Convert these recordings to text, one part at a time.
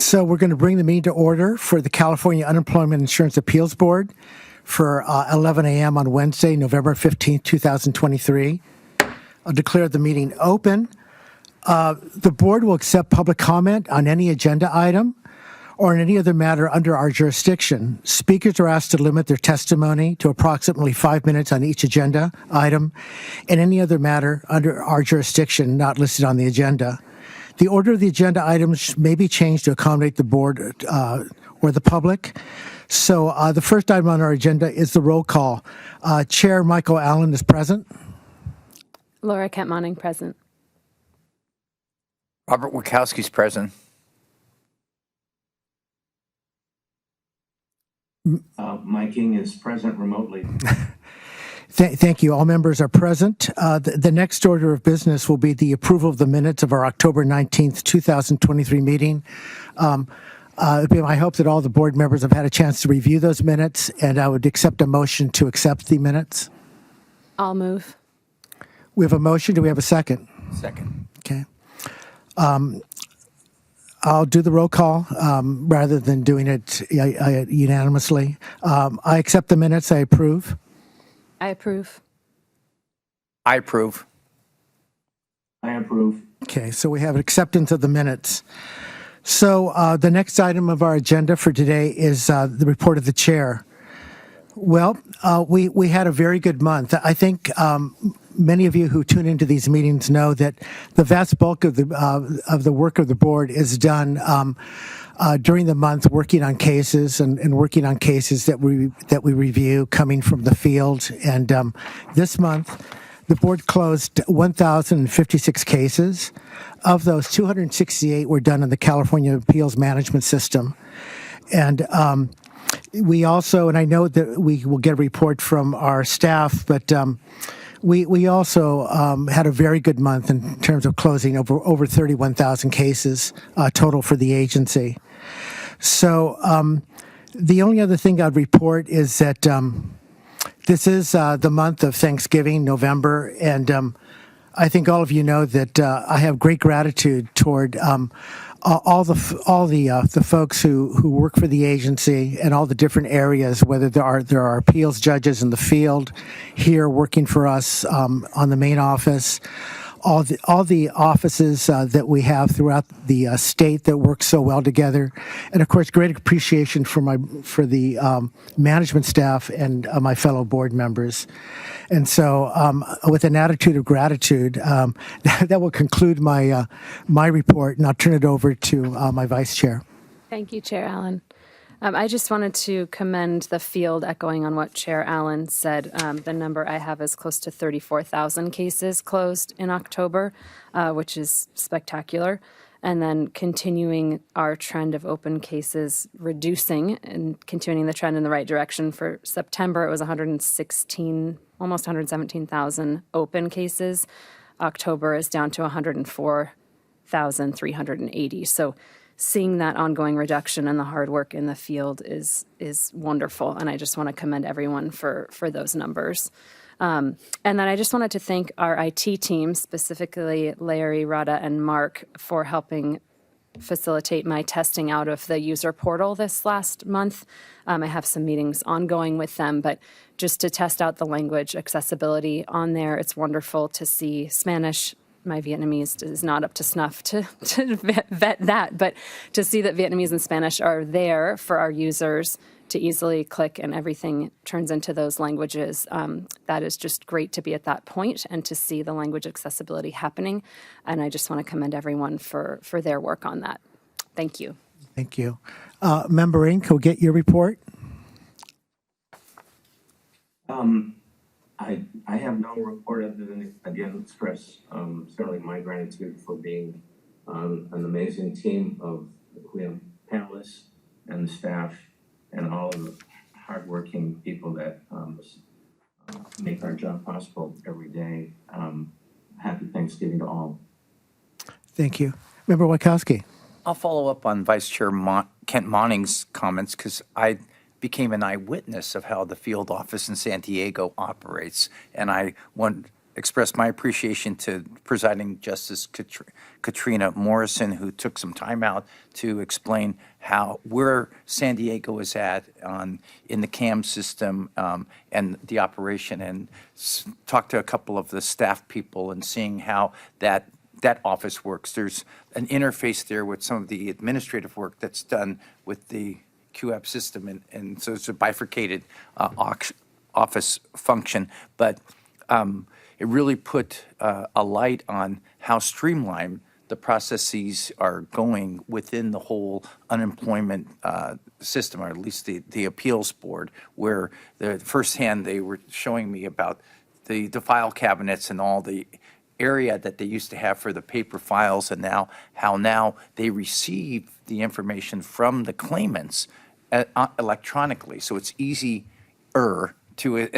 So we're going to bring the meeting to order for the California Unemployment Insurance Appeals Board for 11 a.m. on Wednesday, November 15th, 2023. I'll declare the meeting open. The board will accept public comment on any agenda item or on any other matter under our jurisdiction. Speakers are asked to limit their testimony to approximately 5 minutes on each agenda item and any other matter under our jurisdiction not listed on the agenda. The order of the agenda items may be changed to accommodate the board or the public. So the first item on our agenda is the roll call. Chair Michael Allen is present. Laura Kent-Monning, present. Robert Wachowski is present. Mike King is present remotely. Thank you. All members are present. The next order of business will be the approval of the minutes of our October 19th, 2023 meeting. It'd be my hope that all the board members have had a chance to review those minutes, and I would accept a motion to accept the minutes. I'll move. We have a motion. Do we have a second? Second. Okay. I'll do the roll call rather than doing it unanimously. I accept the minutes. I approve. I approve. I approve. I approve. Okay, so we have acceptance of the minutes. So the next item of our agenda for today is the report of the chair. Well, we had a very good month. I think many of you who tune into these meetings know that the vast bulk of the work of the board is done during the month, working on cases and working on cases that we review coming from the field. And this month, the board closed 1,056 cases. Of those, 268 were done in the California Appeals Management System. And we also, and I know that we will get a report from our staff, but we also had a very good month in terms of closing over 31,000 cases total for the agency. So the only other thing I'd report is that this is the month of Thanksgiving, November, and I think all of you know that I have great gratitude toward all the folks who work for the agency and all the different areas, whether there are appeals judges in the field here working for us on the main office, all the offices that we have throughout the state that work so well together, and of course great appreciation for the management staff and my fellow board members. And so with an attitude of gratitude, that will conclude my report, and I'll turn it over to my vice chair. Thank you, Chair Allen. I just wanted to commend the field, echoing on what Chair Allen said. The number I have is close to 34,000 cases closed in October, which is spectacular. And then continuing our trend of open cases reducing and continuing the trend in the right direction. For September, it was 116, almost 117,000 open cases. October is down to 104,380. So seeing that ongoing reduction and the hard work in the field is wonderful, and I just want to commend everyone for those numbers. And then I just wanted to thank our IT team, specifically Larry, Rada, and Mark, for helping facilitate my testing out of the user portal this last month. I have some meetings ongoing with them, but just to test out the language accessibility on there, it's wonderful to see Spanish. My Vietnamese is not up to snuff to vet that, but to see that Vietnamese and Spanish are there for our users to easily click and everything turns into those languages, that is just great to be at that point and to see the language accessibility happening. And I just want to commend everyone for their work on that. Thank you. Thank you. Member Inc., will get your report. I have no report other than, again, express certainly my gratitude for being an amazing team of the CUIAB panelists and the staff and all of the hardworking people that make our job possible every day. Happy Thanksgiving to all. Thank you. Member Wachowski. I'll follow up on Vice Chair Kent-Monning's comments because I became an eyewitness of how the field office in San Diego operates, and I express my appreciation to Presiding Justice Katrina Morrison, who took some time out to explain where San Diego is at in the CAM system and the operation, and talk to a couple of the staff people and seeing how that office works. There's an interface there with some of the administrative work that's done with the CUIAB system, and so it's a bifurcated office function, but it really put a light on how streamlined the processes are going within the whole unemployment system, or at least the appeals board, where firsthand they were showing me about the file cabinets and all the area that they used to have for the paper files, and how they receive the information from the claimants electronically. So it's easier to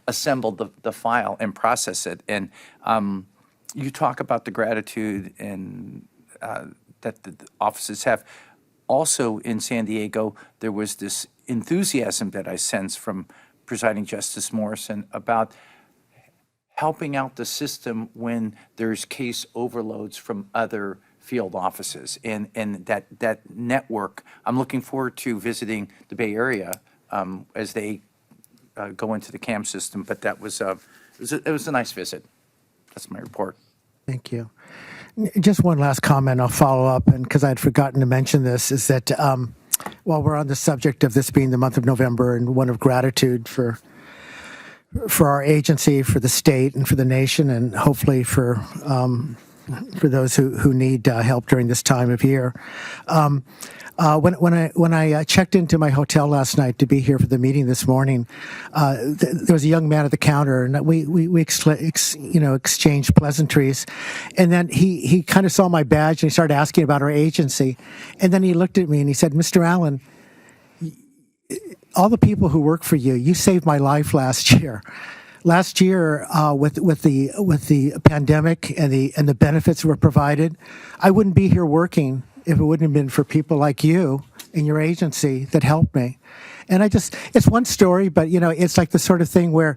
assemble the file and process it. And you talk about the gratitude and that the offices have. Also in San Diego, there was this enthusiasm that I sensed from Presiding Justice Morrison about helping out the system when there's case overloads from other field offices, and that network. I'm looking forward to visiting the Bay Area as they go into the CAM system, but it was a nice visit. That's my report. Thank you. Just one last comment I'll follow up, and because I'd forgotten to mention this, is that while we're on the subject of this being the month of November and one of gratitude for our agency, for the state, and for the nation, and hopefully for those who need help during this time of year. When I checked into my hotel last night to be here for the meeting this morning, there was a young man at the counter, and we exchanged pleasantries, and then he kind of saw my badge and he started asking about our agency, and then he looked at me and he said, "Mr. Allen, all the people who work for you, you saved my life last year." Last year, with the pandemic and the benefits that were provided, I wouldn't be here working if it wouldn't have been for people like you and your agency that helped me. And it's one story, but it's like the sort of thing where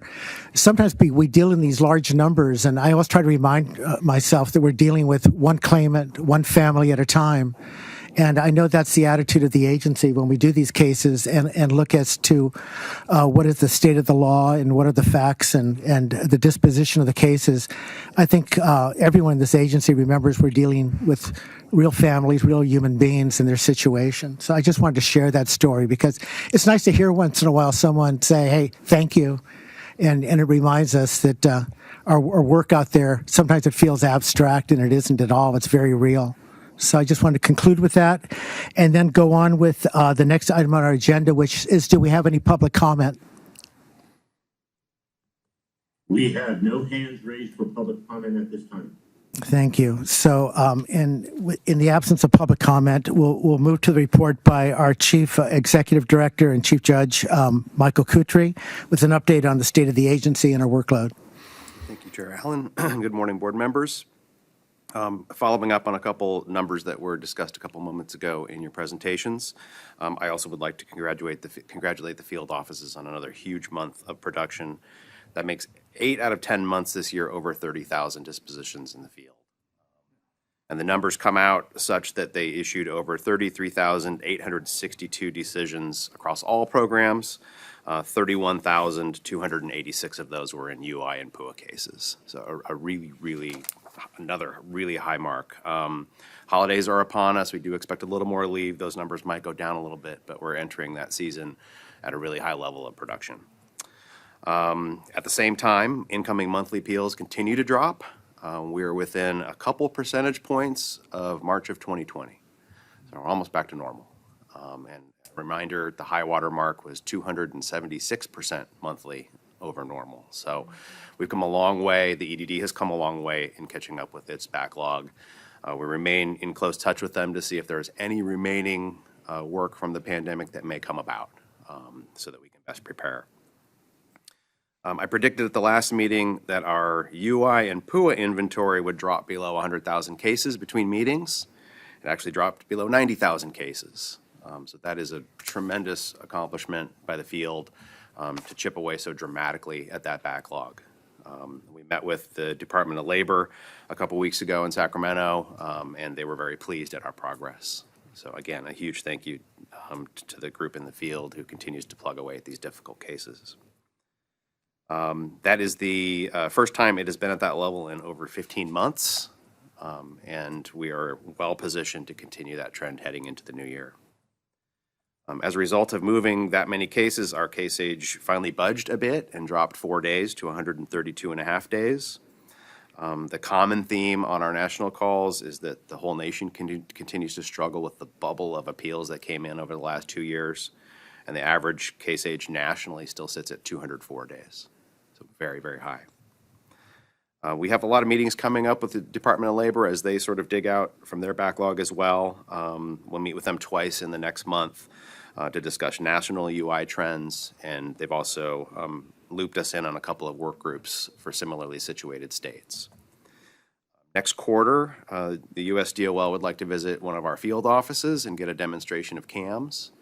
sometimes we deal in these large numbers, and I always try to remind myself that we're dealing with one claimant, one family at a time. And I know that's the attitude of the agency when we do these cases and look as to what is the state of the law and what are the facts and the disposition of the cases. I think everyone in this agency remembers we're dealing with real families, real human beings and their situation. So I just wanted to share that story because it's nice to hear once in a while someone say, "Hey, thank you." And it reminds us that our work out there, sometimes it feels abstract and it isn't at all. It's very real. So I just wanted to conclude with that and then go on with the next item on our agenda, which is, do we have any public comment? We have no hands raised for public comment at this time. Thank you. So in the absence of public comment, we'll move to the report by our Chief Executive Director and Chief Judge, Michael Kutry, with an update on the state of the agency and our workload. Thank you, Chair Allen. Good morning, board members. Following up on a couple numbers that were discussed a couple moments ago in your presentations, I also would like to congratulate the field offices on another huge month of production. That makes 8 out of 10 months this year over 30,000 dispositions in the field. And the numbers come out such that they issued over 33,862 decisions across all programs. 31,286 of those were in UI and PUA cases. So another really high mark. Holidays are upon us. We do expect a little more leave. Those numbers might go down a little bit, but we're entering that season at a really high level of production. At the same time, incoming monthly appeals continue to drop. We're within a couple percentage points of March of 2020. So we're almost back to normal. And a reminder, the high water mark was 276% monthly over normal. So we've come a long way. The EDD has come a long way in catching up with its backlog. We remain in close touch with them to see if there's any remaining work from the pandemic that may come about so that we can best prepare. I predicted at the last meeting that our UI and PUA inventory would drop below 100,000 cases between meetings. It actually dropped below 90,000 cases. So that is a tremendous accomplishment by the field to chip away so dramatically at that backlog. We met with the Department of Labor a couple weeks ago in Sacramento, and they were very pleased at our progress. So again, a huge thank you to the group in the field who continues to plug away at these difficult cases. That is the first time it has been at that level in over 15 months, and we are well positioned to continue that trend heading into the new year. As a result of moving that many cases, our case age finally budged a bit and dropped 4 days to 132.5 days. The common theme on our national calls is that the whole nation continues to struggle with the bubble of appeals that came in over the last 2 years, and the average case age nationally still sits at 204 days. So very, very high. We have a lot of meetings coming up with the Department of Labor as they sort of dig out from their backlog as well. We'll meet with them twice in the next month to discuss national UI trends, and they've also looped us in on a couple of work groups for similarly situated states. Next quarter, the USDOL would like to visit one of our field offices and get a demonstration of CAMs.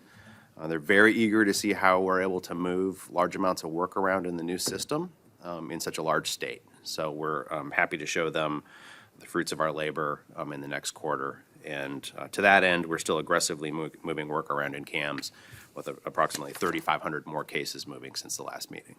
They're very eager to see how we're able to move large amounts of work around in the new system in such a large state. So we're happy to show them the fruits of our labor in the next quarter. And to that end, we're still aggressively moving work around in CAMs with approximately 3,500 more cases moving since the last meeting.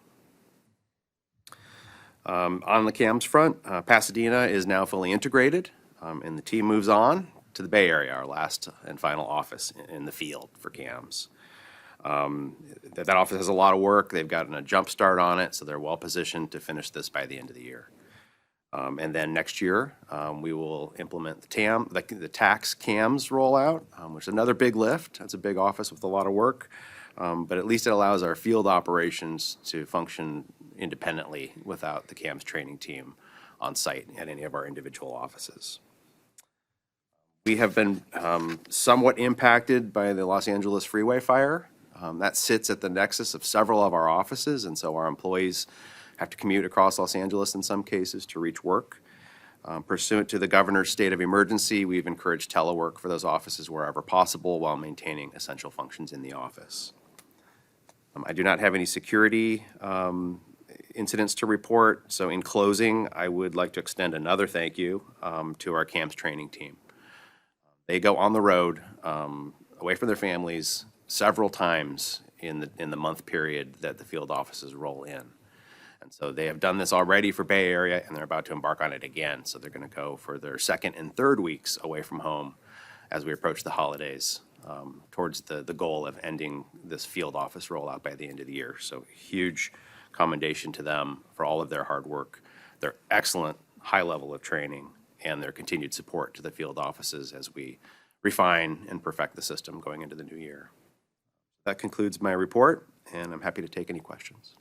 On the CAMs front, Pasadena is now fully integrated, and the team moves on to the Bay Area, our last and final office in the field for CAMs. That office has a lot of work. They've gotten a jump start on it, so they're well positioned to finish this by the end of the year. And then next year, we will implement the tax CAMs rollout, which is another big lift. That's a big office with a lot of work, but at least it allows our field operations to function independently without the CAMs training team on site at any of our individual offices. We have been somewhat impacted by the Los Angeles freeway fire. That sits at the nexus of several of our offices, and so our employees have to commute across Los Angeles in some cases to reach work. Pursuant to the governor's state of emergency, we've encouraged telework for those offices wherever possible while maintaining essential functions in the office. I do not have any security incidents to report, so in closing, I would like to extend another thank you to our CAMS training team. They go on the road away from their families several times in the month period that the field offices roll in. And so they have done this already for Bay Area, and they're about to embark on it again. So they're going to go for their second and third weeks away from home as we approach the holidays towards the goal of ending this field office rollout by the end of the year. So huge commendation to them for all of their hard work, their excellent high level of training, and their continued support to the field offices as we refine and perfect the system going into the new year. That concludes my report, and I'm happy to take any questions.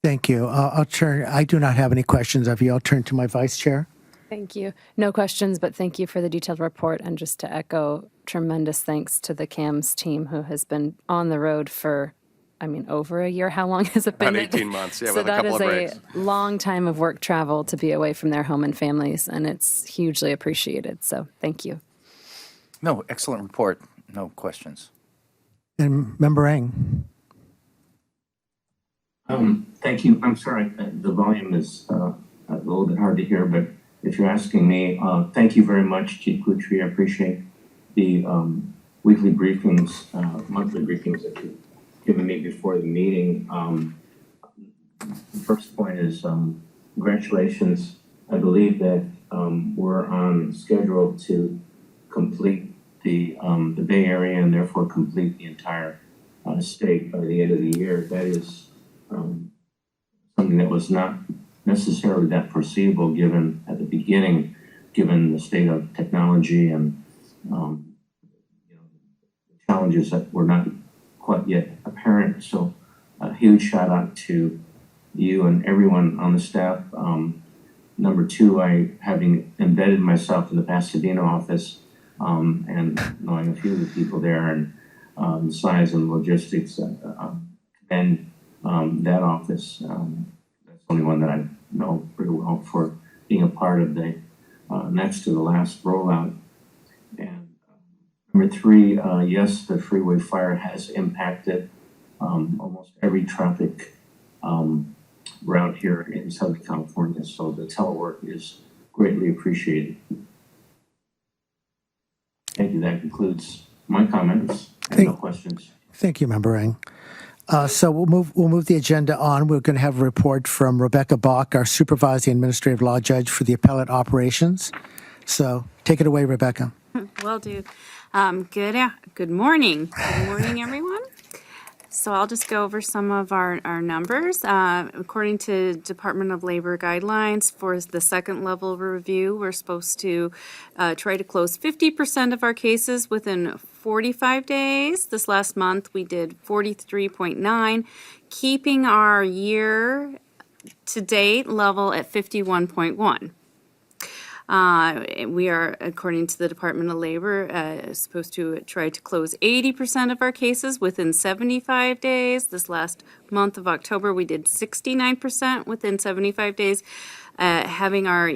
Thank you. I do not have any questions of you. I'll turn to my vice chair. Thank you. No questions, but thank you for the detailed report. And just to echo, tremendous thanks to the CAMS team who has been on the road for, over a year. How long has it been? About 18 months, yeah, So with a couple of breaks. that is a long time of work travel to be away from their home and families, and it's hugely appreciated. So thank you. No, excellent report. No questions. And Member Eng. Thank you. I'm sorry, the volume is a little bit hard to hear, but if you're asking me, thank you very much, Chief Kutri. I appreciate the weekly briefings, monthly briefings that you've given me before the meeting. The first point is congratulations. I believe that we're on schedule to complete the Bay Area and therefore complete the entire state by the end of the year. That is something that was not necessarily that foreseeable given at the beginning, given the state of technology and the challenges that were not quite yet apparent. So a huge shout out to you and everyone on the staff. Number two, having embedded myself in the Pasadena office and knowing a few of the people there and the size and logistics and that office. That's the only one that I know pretty well for being a part of the next to the last rollout. And number three, yes, the freeway fire has impacted almost every traffic route here in Southern California. So the telework is greatly appreciated. Thank you. That concludes my comments. I have no questions. Thank you, Member Ng. So we'll move the agenda on. We're going to have a report from Rebecca Bach, our supervising administrative law judge for the appellate operations. So take it away, Rebecca. Will do. Good morning. Good morning, everyone. So I'll just go over some of our numbers. According to Department of Labor guidelines for the second level review, we're supposed to try to close 50% of our cases within 45 days. This last month, we did 43.9, keeping our year to date level at 51.1. We are, according to the Department of Labor, supposed to try to close 80% of our cases within 75 days. This last month of October, we did 69% within 75 days, having our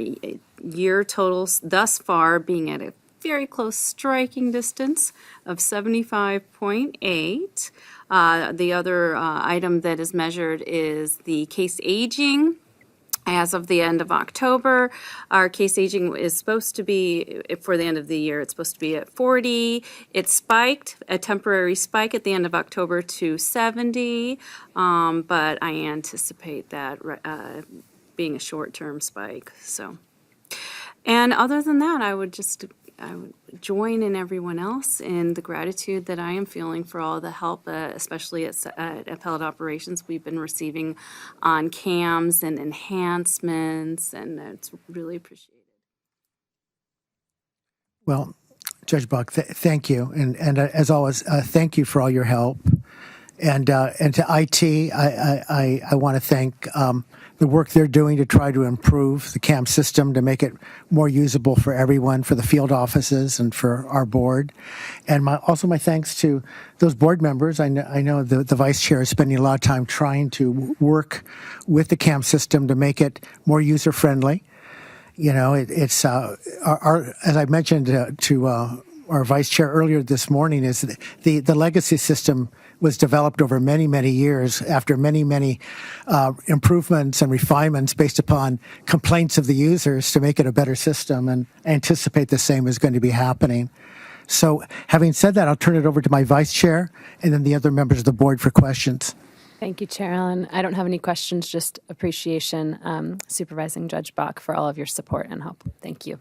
year totals thus far being at a very close striking distance of 75.8. The other item that is measured is the case aging. As of the end of October, our case aging is supposed to be, for the end of the year, it's supposed to be at 40. It spiked, a temporary spike at the end of October to 70, but I anticipate that being a short-term spike. So, and other than that, I would join in everyone else in the gratitude that I am feeling for all the help, especially at appellate operations we've been receiving on CAMs and enhancements, and it's really appreciated. Well, Judge Buck, thank you. And as always, thank you for all your help. And to IT, I want to thank the work they're doing to try to improve the CAM system to make it more usable for everyone, for the field offices and for our board. And also my thanks to those board members. I know the vice chair is spending a lot of time trying to work with the CAM system to make it more user-friendly. You know, it's as I mentioned to our vice chair earlier this morning, is the legacy system was developed over many, many years after many improvements and refinements based upon complaints of the users to make it a better system, and I anticipate the same is going to be happening. So having said that, I'll turn it over to my vice chair and then the other members of the board for questions. Thank you, Chair Allen. I don't have any questions, just appreciation, Supervising Judge Bach, for all of your support and help. Thank you.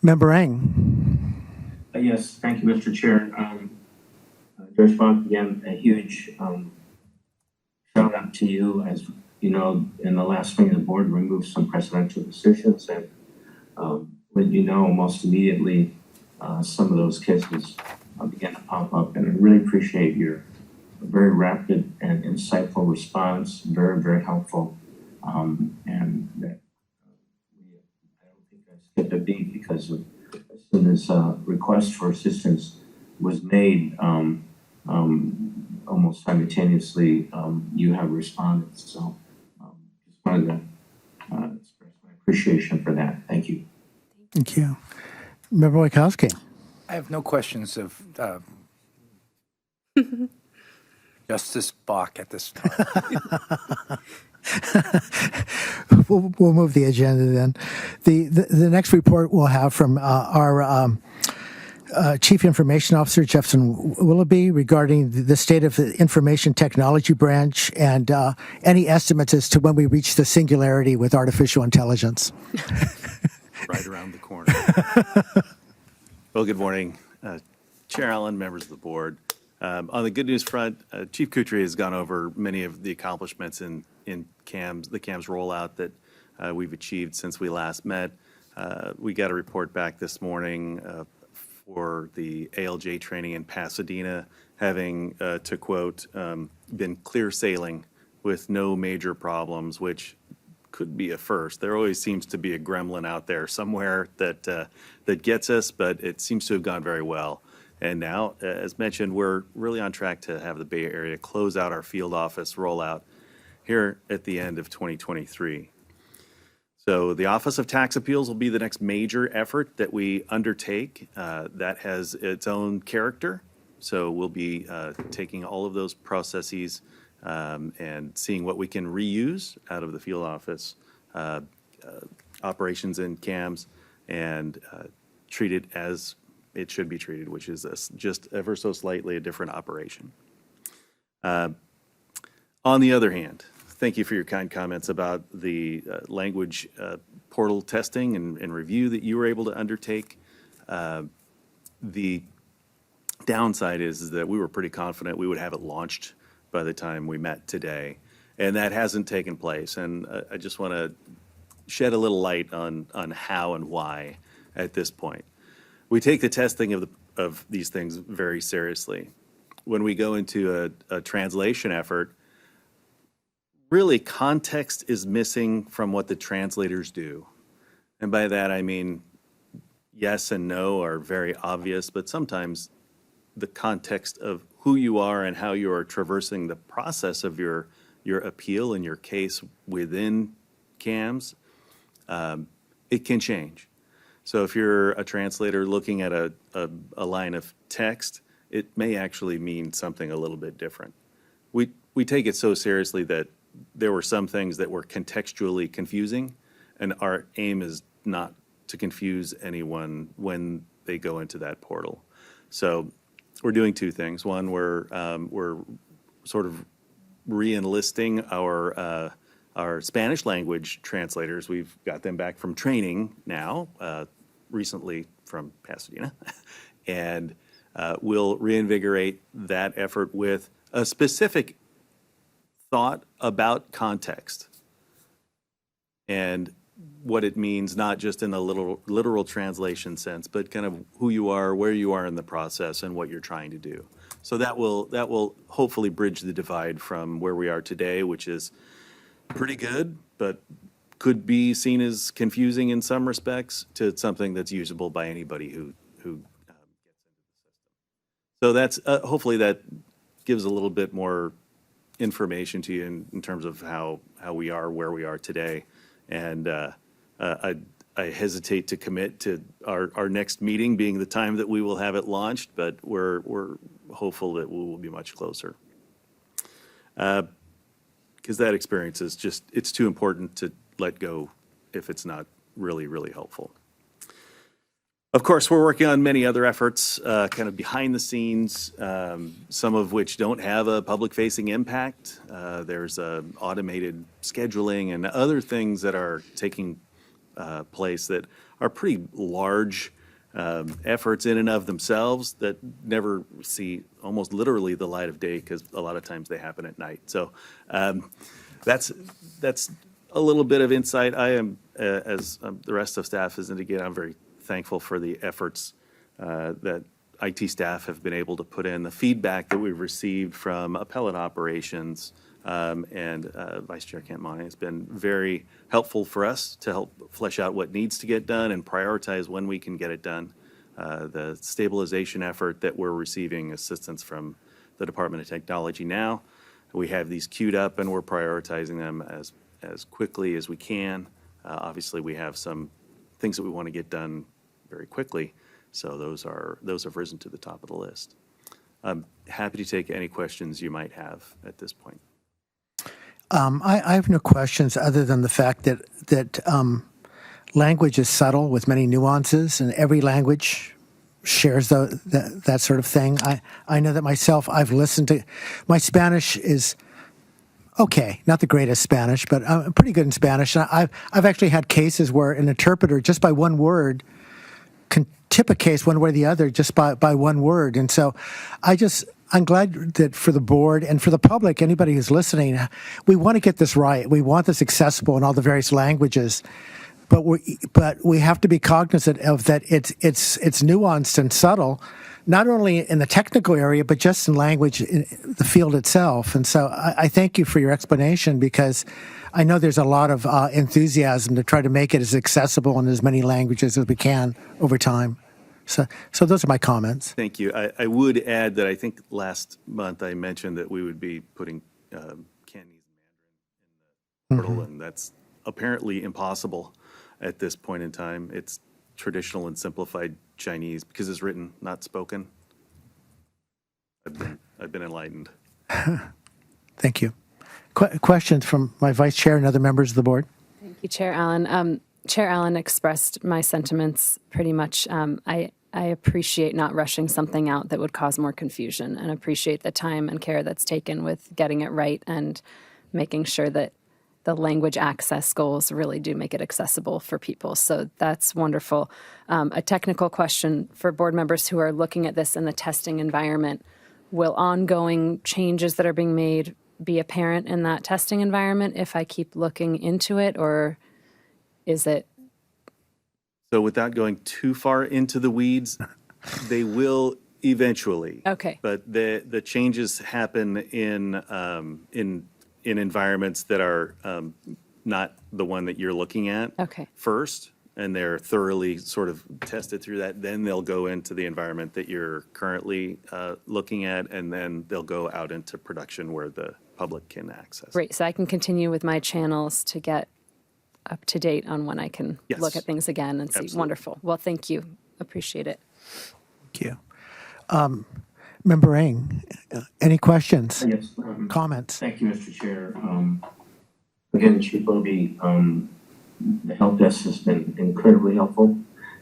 Member Ng. Yes, thank you, Mr. Chair. Judge Bach, again, a huge shout out to you. As you know, in the last meeting, the board removed some precedential decisions, and when you know, almost immediately, some of those cases began to pop up. And I really appreciate your very rapid and insightful response. Very, very helpful. And that I don't think I skipped a beat, because as soon as request for assistance was made, almost simultaneously, you have responded. So just wanted to express my appreciation for that. Thank you. Thank you. Member Wojciechowski. I have no questions of Justice Bach at this time. We'll move the agenda then. The next report we'll have from our Chief Information Officer, Jefferson Willoughby, regarding the state of the information technology branch and any estimates as to when we reach the singularity with artificial intelligence. Right around the corner. Well, good morning, Chair Allen, members of the board. On the good news front, Chief Couturier has gone over many of the accomplishments in CAMS, the CAMS rollout that we've achieved since we last met. We got a report back this morning for the ALJ training in Pasadena, having, to quote, been clear sailing with no major problems, which could be a first. There always seems to be a gremlin out there somewhere that gets us, but it seems to have gone very well. And now, as mentioned, we're really on track to have the Bay Area close out our field office rollout here at the end of 2023. So the Office of Tax Appeals will be the next major effort that we undertake. That has its own character. So we'll be taking all of those processes and seeing what we can reuse out of the field office operations in CAMS and treat it as it should be treated, which is just ever so slightly a different operation. On the other hand, thank you for your kind comments about the language portal testing and review that you were able to undertake. The downside is that we were pretty confident we would have it launched by the time we met today, and that hasn't taken place. And I just want to shed a little light on how and why at this point. We take the testing of these things very seriously. When we go into a translation effort, really context is missing from what the translators do. And by that I mean yes and no are very obvious, but sometimes the context of who you are and how you are traversing the process of your appeal and your case within CAMS, it can change. So if you're a translator looking at a line of text, it may actually mean something a little bit different. We take it so seriously that there were some things that were contextually confusing, and our aim is not to confuse anyone when they go into that portal. So we're doing two things. One, we're sort of re-enlisting our Spanish language translators. We've got them back from training now, recently from Pasadena, and we'll reinvigorate that effort with a specific thought about context and what it means, not just in the literal translation sense, but kind of who you are, where you are in the process, and what you're trying to do. So that will hopefully bridge the divide from where we are today, which is pretty good, but could be seen as confusing in some respects, to something that's usable by anybody who gets into the system. So that's hopefully that gives a little bit more information to you in terms of how we are where we are today. And I hesitate to commit to our next meeting being the time that we will have it launched, but we're hopeful that we will be much closer. Because that experience is just, it's too important to let go if it's not really, really helpful. Of course, we're working on many other efforts, kind of behind the scenes, some of which don't have a public-facing impact. There's automated scheduling and other things that are taking place that are pretty large efforts in and of themselves that never see almost literally the light of day, because a lot of times they happen at night. So that's a little bit of insight. I am, as the rest of staff is, and again, I'm very thankful for the efforts that IT staff have been able to put in, the feedback that we've received from appellate operations, and Vice Chair Kent-Monte has been very helpful for us to help flesh out what needs to get done and prioritize when we can get it done. The stabilization effort that we're receiving assistance from the Department of Technology now, we have these queued up and we're prioritizing them as quickly as we can. Obviously, we have some things that we want to get done very quickly, so those have risen to the top of the list. I'm happy to take any questions you might have at this point. I have no questions other than the fact that language is subtle with many nuances, and every language shares that sort of thing. I know that myself. I've listened to my Spanish is okay, not the greatest Spanish, but I'm pretty good in Spanish. And I've actually had cases where an interpreter, just by one word, can tip a case one way or the other just by one word. And so I'm glad that for the board and for the public, anybody who's listening, we want to get this right. We want this accessible in all the various languages. But we have to be cognizant of that it's nuanced and subtle, not only in the technical area, but just in language, in the field itself. And so I thank you for your explanation, because I know there's a lot of enthusiasm to try to make it as accessible in as many languages as we can over time. So those are my comments. Thank you. I would add that I think last month I mentioned that we would be putting Cantonese and Mandarin in the portal, and that's apparently impossible at this point in time. It's traditional and simplified Chinese because it's written, not spoken. I've been enlightened. Thank you. Questions from my vice chair and other members of the board? Thank you, Chair Allen. Chair Allen expressed my sentiments pretty much. I appreciate not rushing something out that would cause more confusion, and appreciate the time and care that's taken with getting it right and making sure that the language access goals really do make it accessible for people. So that's wonderful. A technical question for board members who are looking at this in the testing environment. Will ongoing changes that are being made be apparent in that testing environment if I keep looking into it, or is it? So without going too far into the weeds, they will eventually. Okay. But the changes happen in environments that are not the one that you're looking at. Okay. First, and they're thoroughly sort of tested through that. Then they'll go into the environment that you're currently looking at, and then they'll go out into production where the public can access. Great. So I can continue with my channels to get up to date on when I can Yes. look at things again and see. Absolutely. Wonderful. Well, thank you. Appreciate it. Thank you. Member Ng, any questions, Yes. comments? Thank you, Mr. Chair. Again, Chief Bobby, the help desk has been incredibly helpful,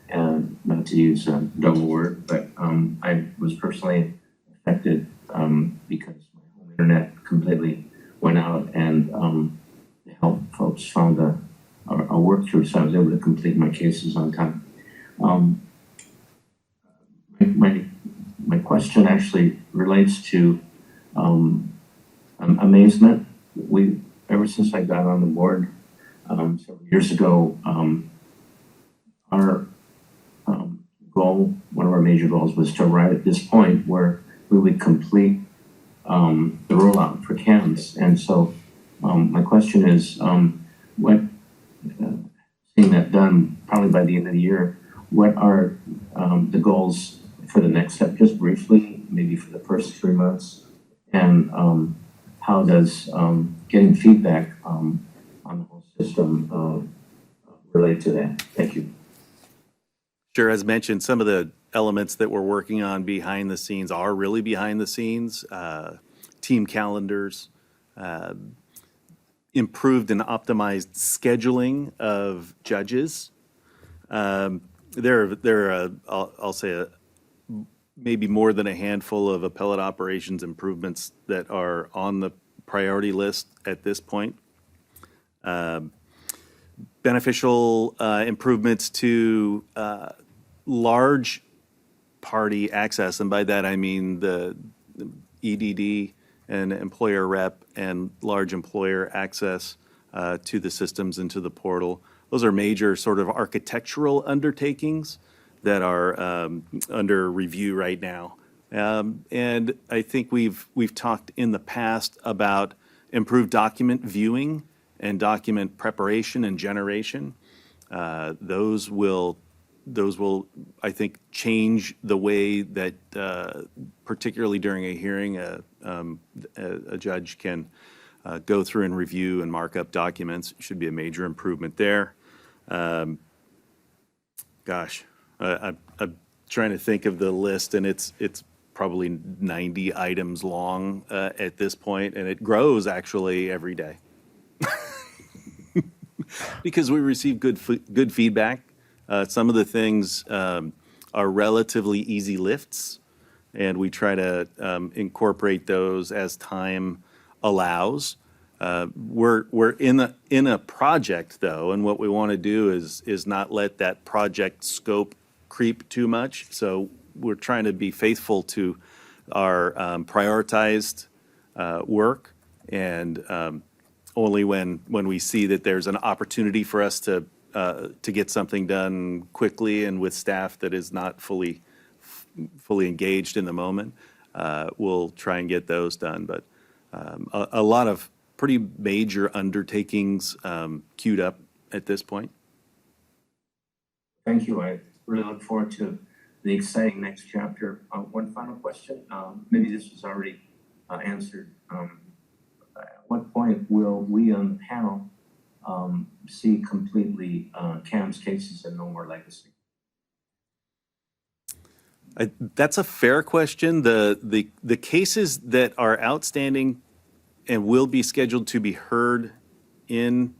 and not to use a double word, but I was personally affected because my home internet completely went out, and the help folks found a work through, so I was able to complete my cases on time. My question actually relates to amazement. Ever since I got on the board several years ago, our goal, one of our major goals, was to arrive at this point where we would complete the rollout for CAMS. And so my question is, seeing that done probably by the end of the year, what are the goals for the next step, just briefly, maybe for the first 3 months? And how does getting feedback on the whole system relate to that? Thank you. Sure, as mentioned, some of the elements that we're working on behind the scenes are really behind the scenes. Team calendars, improved and optimized scheduling of judges. There are, I'll say, maybe more than a handful of appellate operations improvements that are on the priority list at this point. Beneficial improvements to large party access, and by that I mean the EDD and employer rep and large employer access to the systems and to the portal. Those are major sort of architectural undertakings that are under review right now. And I think we've talked in the past about improved document viewing and document preparation and generation. Those will, I think, change the way that, particularly during a hearing, a judge can go through and review and mark up documents. Should be a major improvement there. Gosh, I'm trying to think of the list, and it's probably 90 items long at this point, and it grows actually every day. Because we receive good feedback. Some of the things are relatively easy lifts, and we try to incorporate those as time allows. We're in a project though, and what we want to do is not let that project scope creep too much. So we're trying to be faithful to our prioritized work, and only when we see that there's an opportunity for us to get something done quickly and with staff that is not fully engaged in the moment, we'll try and get those done. But a lot of pretty major undertakings queued up at this point. Thank you. I really look forward to the exciting next chapter. One final question. Maybe this was already answered. At what point will we on the panel see completely CAMS cases and no more legacy? That's a fair question. The cases that are outstanding and will be scheduled to be heard in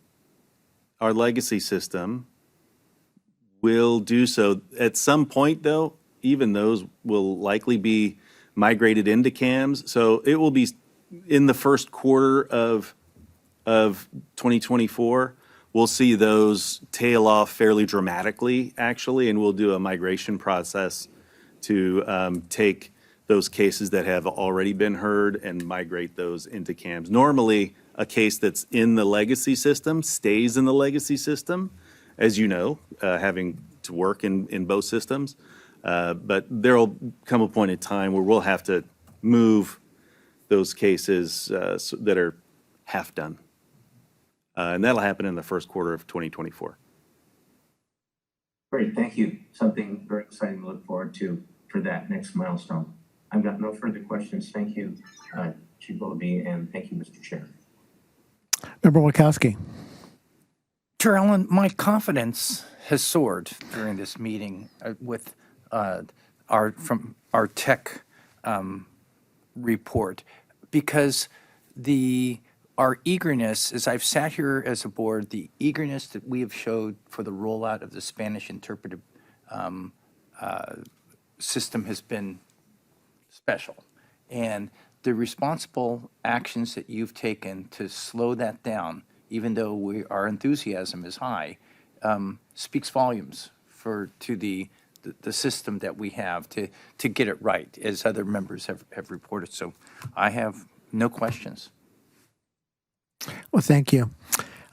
our legacy system will do so. At some point, though, even those will likely be migrated into CAMs. So it will be in the first quarter of 2024. We'll see those tail off fairly dramatically, actually, and we'll do a migration process to take those cases that have already been heard and migrate those into CAMs. Normally, a case that's in the legacy system stays in the legacy system, as you know, having to work in both systems. But there'll come a point in time where we'll have to move those cases that are half done. And that'll happen in the first quarter of 2024. Great, thank you. Something very exciting to look forward to for that next milestone. I've got no further questions. Thank you, Chief Willoughby, and thank you, Mr. Chair. Member Wachowski. Chair Allen, my confidence has soared during this meeting with from our tech report, because our eagerness, as I've sat here as a board, the eagerness that we have showed for the rollout of the Spanish interpretive system has been special. And the responsible actions that you've taken to slow that down, even though our enthusiasm is high, speaks volumes to the system that we have to get it right, as other members have reported. So I have no questions. Well, thank you.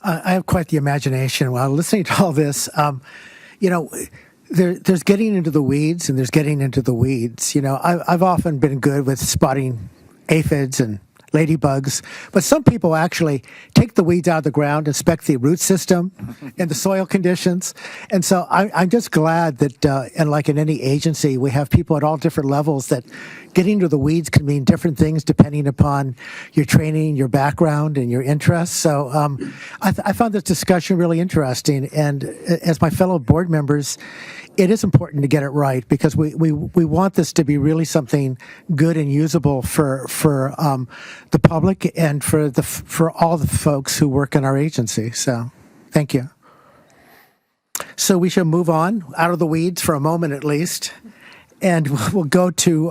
I have quite the imagination while listening to all this. There's getting into the weeds and there's getting into the weeds. I've often been good with spotting aphids and ladybugs, but some people actually take the weeds out of the ground, inspect the root system and the soil conditions. And so I'm just glad that, and like in any agency, we have people at all different levels that getting into the weeds can mean different things depending upon your training, your background, and your interests. So I found this discussion really interesting. And as my fellow board members, it is important to get it right because we want this to be really something good and usable for the public and for all the folks who work in our agency. So thank you. So we should move on out of the weeds for a moment at least. And we'll go to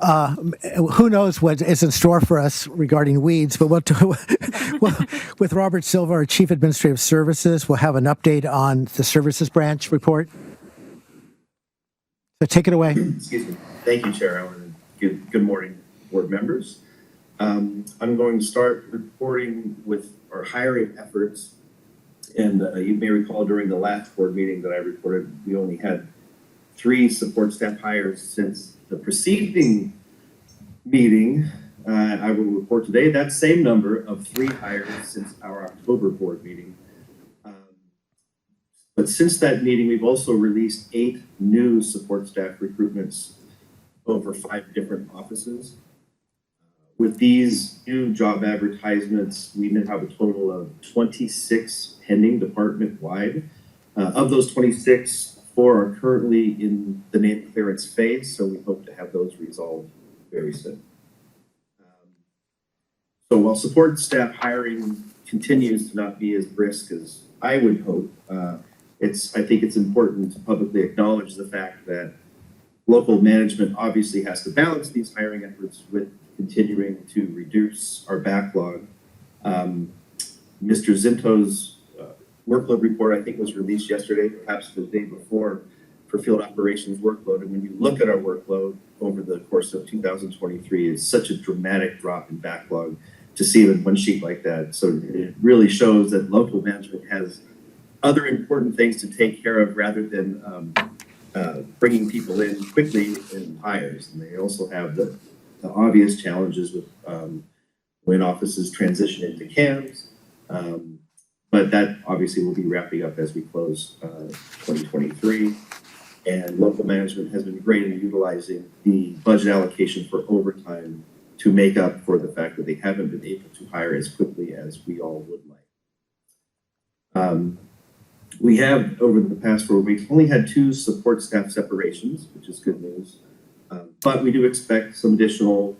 who knows what is in store for us regarding weeds, but with Robert Silva, our Chief Administrative Services, we'll have an update on the Services Branch report. So take it away. Excuse me. Thank you, Chair Allen. Good morning, board members. I'm going to start reporting with our hiring efforts. And you may recall during the last board meeting that I reported, we only had 3 support staff hires since the preceding meeting. I will report today that same number of 3 hires since our October board meeting. But since that meeting, we've also released 8 new support staff recruitments over 5 different offices. With these new job advertisements, we now have a total of 26 pending department-wide. Of those 26, 4 are currently in the name clearance phase, so we hope to have those resolved very soon. So while support staff hiring continues to not be as brisk as I would hope, I think it's important to publicly acknowledge the fact that local management obviously has to balance these hiring efforts with continuing to reduce our backlog. Mr. Zinto's workload report, I think, was released yesterday, perhaps the day before, for field operations workload. And when you look at our workload over the course of 2023, it's such a dramatic drop in backlog to see it in one sheet like that. So it really shows that local management has other important things to take care of rather than bringing people in quickly in hires. And they also have the obvious challenges with when offices transition into CAMs. But that obviously will be wrapping up as we close 2023. And local management has been great in utilizing the budget allocation for overtime to make up for the fact that they haven't been able to hire as quickly as we all would like. We have, over the past 4 weeks, only had 2 support staff separations, which is good news. But we do expect some additional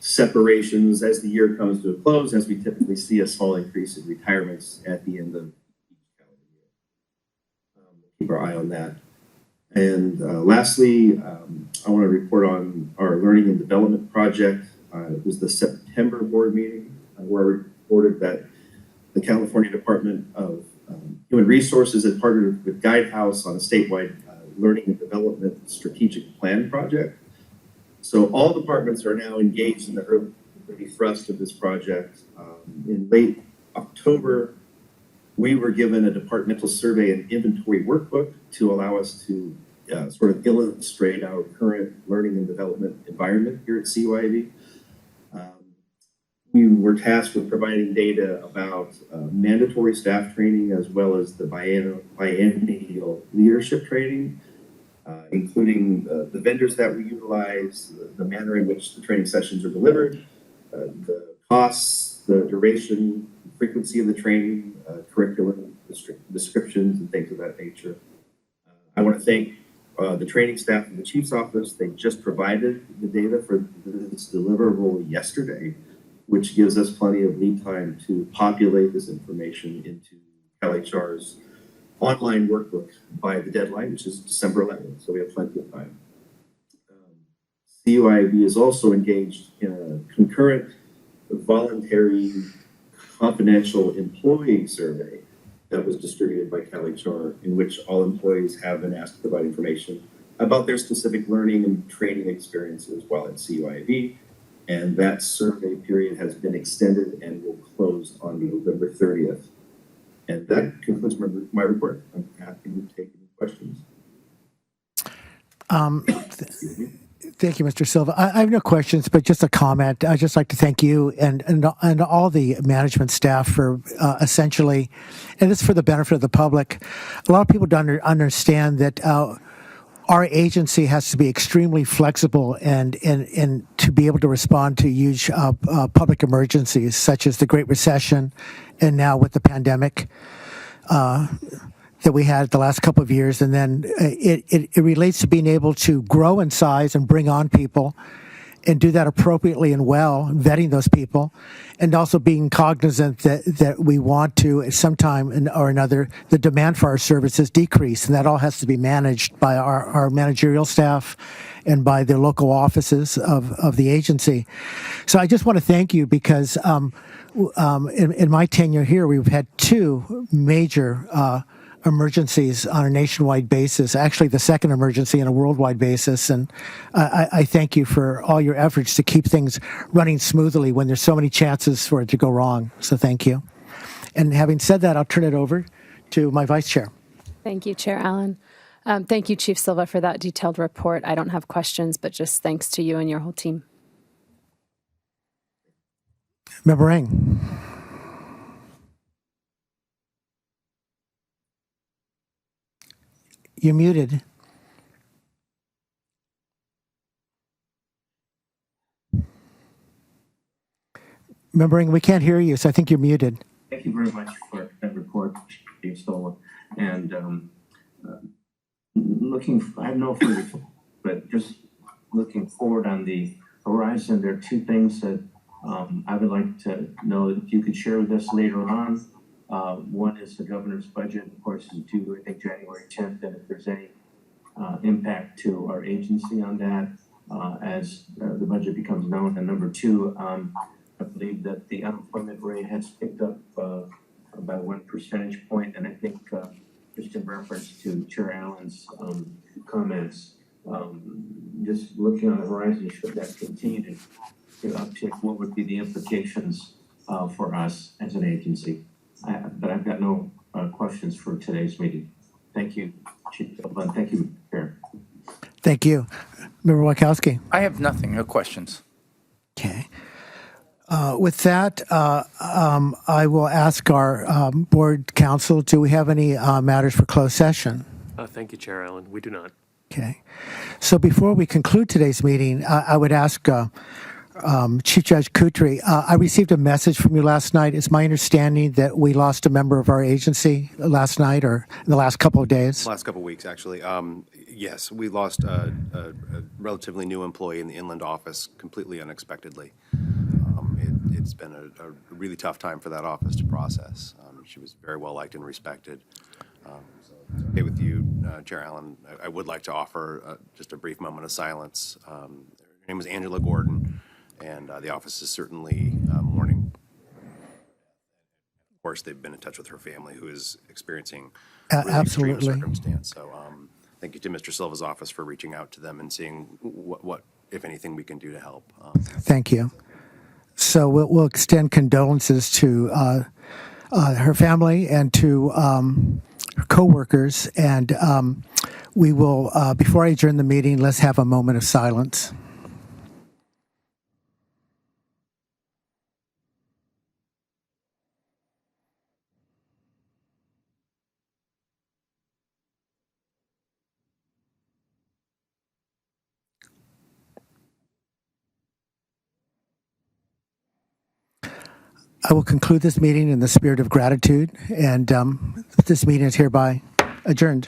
separations as the year comes to a close, as we typically see a small increase in retirements at the end of each calendar year. Keep our eye on that. And lastly, I want to report on our learning and development project. It was the September board meeting where I reported that the California Department of Human Resources had partnered with Guidehouse on a statewide learning and development strategic plan project. So all departments are now engaged in the early thrust of this project. In late October, we were given a departmental survey and inventory workbook to allow us to sort of illustrate our current learning and development environment here at CUIAB. We were tasked with providing data about mandatory staff training as well as the biennial leadership training, including the vendors that we utilize, the manner in which the training sessions are delivered, the costs, the duration, frequency of the training, curriculum, descriptions, and things of that nature. I want to thank the training staff in the Chief's office. They just provided the data for this deliverable yesterday, which gives us plenty of lead time to populate this information into CalHR's online workbook by the deadline, which is December 11th. So we have plenty of time. CUIAB is also engaged in a concurrent voluntary confidential employee survey that was distributed by CalHR, in which all employees have been asked to provide information about their specific learning and training experiences while at CUIAB. And that survey period has been extended and will close on November 30th. And that concludes my report. I'm happy to take any questions. Thank you, Mr. Silva. I have no questions, but just a comment. I'd just like to thank you and all the management staff for essentially, and it's for the benefit of the public. A lot of people don't understand that our agency has to be extremely flexible and to be able to respond to huge public emergencies such as the Great Recession and now with the pandemic that we had the last couple of years. And then it relates to being able to grow in size and bring on people and do that appropriately and well, vetting those people, and also being cognizant that we want to, at some time or another, the demand for our services decrease, and that all has to be managed by our managerial staff and by the local offices of the agency. So I just want to thank you because in my tenure here, we've had two major emergencies on a nationwide basis, actually the second emergency on a worldwide basis. And I thank you for all your efforts to keep things running smoothly when there's so many chances for it to go wrong. So thank you. And having said that, I'll turn it over to my vice chair. Thank you, Chair Allen. Thank you, Chief Silva, for that detailed report. I don't have questions, but just thanks to you and your whole team. Member Ring. You're muted. Remembering we can't hear you, so I think you're muted. Thank you very much for that report, Chief Stola. And I have no further, but just looking forward on the horizon, there are two things that I would like to know if you could share with us later on. One is the governor's budget, of course, is due, I think, January 10th, and if there's any impact to our agency on that as the budget becomes known. And number two, I believe that the unemployment rate has picked up by 1 percentage point, and I think just in reference to Chair Allen's comments, just looking on the horizon, should that continue to uptick, what would be the implications for us as an agency? But I've got no questions for today's meeting. Thank you, Chief Silva. Thank you, Chair. Thank you. Member Wachowski. I have nothing, no questions. Okay. With that, I will ask our board counsel, do we have any matters for closed session? Thank you, Chair Allen. We do not. Okay. So before we conclude today's meeting, I would ask Chief Judge Kutry, I received a message from you last night. It's my understanding that we lost a member of our agency last night or in the last couple of days. Last couple of weeks, actually. Yes, we lost a relatively new employee in the inland office completely unexpectedly. It's been a really tough time for that office to process. She was very well liked and respected. So if it's okay with you, Chair Allen, I would like to offer just a brief moment of silence. Her name was Angela Gordon, and the office is certainly mourning. Of course, they've been in touch with her family, who is experiencing really extreme Absolutely. circumstance. So thank you to Mr. Silva's office for reaching out to them and seeing what if anything, we can do to help. Thank you. So we'll extend condolences to her family and to her coworkers. And we will, before I adjourn the meeting, let's have a moment of silence. I will conclude this meeting in the spirit of gratitude, and this meeting is hereby adjourned.